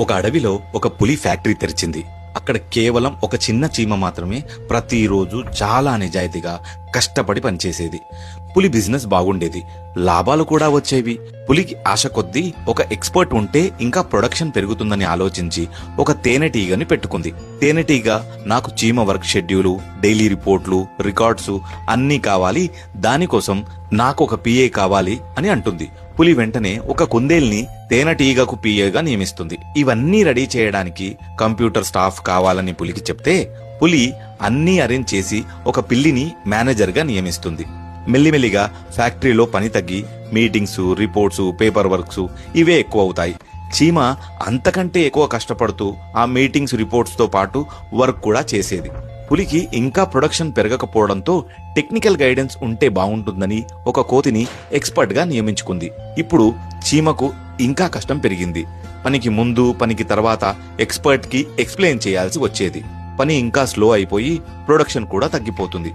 ఒక అడవిలో ఒక పులి ఫ్యాక్టరీ తెరిచింది. అక్కడ కేవలం ఒక చిన్న చీమ మాత్రమే ప్రతిరోజు చాలా నిజాయితీగా కష్టపడి పనిచేసేది. పులి బిజినెస్ బాగుండేది, లాభాలు కూడా వచ్చేవి. పులికి ఆశ కొద్దీ ఒక ఎక్స్పర్ట్ ఉంటే ఇంకా ప్రొడక్షన్ పెరుగుతుందని ఆలోచించి ఒక తేనెటీగని పెట్టుకుంది. తేనెటీగ నాకు చీమ వర్క్ షెడ్యూలు, డైలీ రిపోర్ట్లు, రికార్డ్స్ అన్నీ కావాలి, దానికోసం నాకు ఒక పిఏ కావాలి అని అంటుంది. పులి వెంటనే ఒక కుందేల్ని తేనెటీగకు పిఏగా నియమిస్తుంది. ఇవన్నీ రెడీ చేయడానికి కంప్యూటర్ స్టాఫ్ కావాలని పులికి చెప్తే పులి అన్నీ అరేంజ్ చేసి ఒక పిల్లిని మేనేజర్గా నియమిస్తుంది. మెల్లిమెల్లిగా ఫ్యాక్టరీలో పని తగ్గి మీటింగ్స్, రిపోర్ట్స్, పేపర్ వర్క్స్ ఇవే ఎక్కువ అవుతాయి. చీమ అంతకంటే ఎక్కువ కష్టపడుతూ ఆ మీటింగ్స్, రిపోర్ట్స్తో పాటు వర్క్ కూడా చేసేది. పులికి ఇంకా ప్రొడక్షన్ పెరగకపోవడంతో టెక్నికల్ గైడెన్స్ ఉంటే బాగుంటుందని ఒక కోతిని ఎక్స్పర్ట్గా నియమించుకుంది. ఇప్పుడు చీమకు ఇంకా కష్టం పెరిగింది. పనికి ముందు, పనికి తర్వాత ఎక్స్పర్ట్కి ఎక్స్ప్లెయిన్ చేయాల్సి వచ్చేది. పని ఇంకా స్లో అయిపోయి ప్రొడక్షన్ కూడా తగ్గిపోతుంది.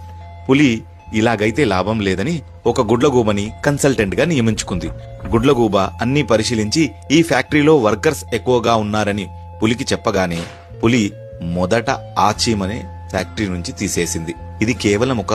పులి ఇలాగైతే లాభం లేదని ఒక గుడ్లగూబని కన్సల్టెంట్గా నియమించుకుంది. గుడ్లగూబ అన్నీ పరిశీలించి ఈ ఫ్యాక్టరీలో వర్కర్స్ ఎక్కువగా ఉన్నారని పులికి చెప్పగానే పులి మొదట ఆ చీమనే ఫ్యాక్టరీ నుంచి తీసేసింది. ఇది కేవలం ఒక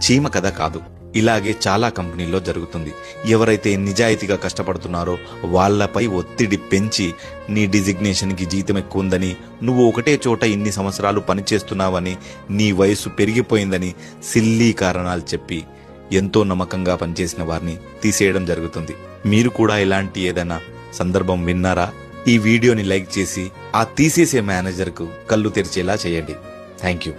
చీమ కథ కాదు, ఇలాగే చాలా కంపెనీల్లో జరుగుతుంది. ఎవరైతే నిజాయితీగా కష్టపడుతున్నారో వాళ్లపై ఒత్తిడి పెంచి నీ డిజిగ్నేషన్కి జీతం ఎక్కువ ఉందని, నువ్వు ఒకటే చోట ఇన్ని సంవత్సరాలు పనిచేస్తున్నావని, నీ వయసు పెరిగిపోయిందని సిల్లీ కారణాలు చెప్పి ఎంతో నమ్మకంగా పనిచేసిన వారిని తీసేయడం జరుగుతుంది. మీరు కూడా ఇలాంటి ఏదైనా సందర్భం విన్నారా? ఈ వీడియోని లైక్ చేసి ఆ తీసేసే మేనేజర్కు కళ్ళు తెరిచేలా చేయండి. Thank you.